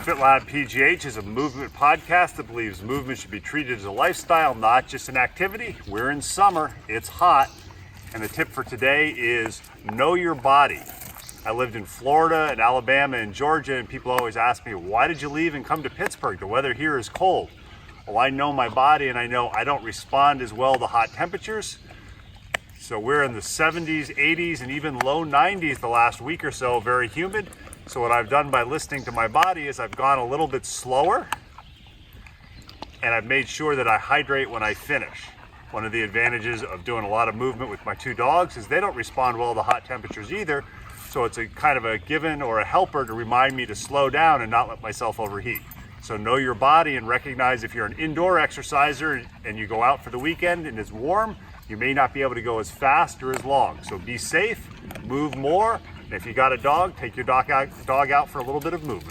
FitLabPGH is a movement podcast that believes movement should be treated as a lifestyle, not just an activity. We're in summer, it's hot, and the tip for today is know your body. I lived in Florida and Alabama and Georgia, and people always ask me, why did you leave and come to Pittsburgh? The weather here is cold. Well, I know my body, and I know I don't respond as well to hot temperatures. So we're in the 70s, 80s, and even low 90s the last week or so, very humid. So what I've done by listening to my body is I've gone a little bit slower, and I've made sure that I hydrate when I finish. One of the advantages of doing a lot of movement with my two dogs is they don't respond well to hot temperatures either. So it's a kind of a given or a helper to remind me to slow down and not let myself overheat. So know your body and recognize if you're an indoor exerciser and you go out for the weekend and it's warm, you may not be able to go as fast or as long. So be safe, move more, and if you got a dog, take your dog out for a little bit of movement.